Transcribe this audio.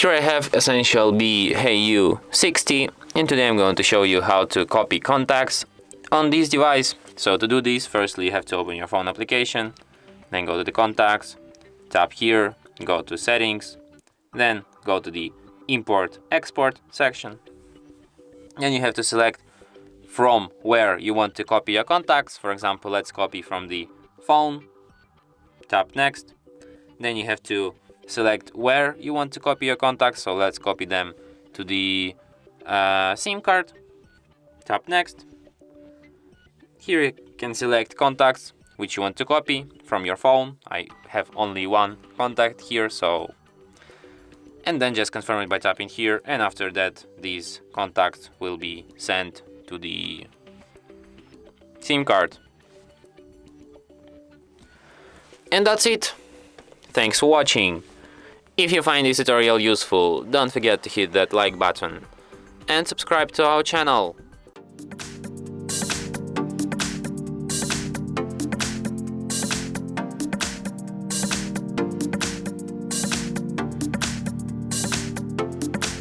Here I have ESSENTIELB HeYou 60, and today I'm going to show you how to copy contacts on this device. So to do this, firstly you have to open your phone application, then go to the contacts, tap here, go to settings, then go to the import export section. Then you have to select from where you want to copy your contacts. For example, let's copy from the phone, tap next. Then you have to select where you want to copy your contacts, so let's copy them to the SIM card, tap next. Here you can select contacts which you want to copy from your phone. I have only one contact here, and then just confirm it by tapping here, and after that these contacts will be sent to the SIM card. And that's it. Thanks for watching. If you find this tutorial useful, don't forget to hit that like button and subscribe to our channel.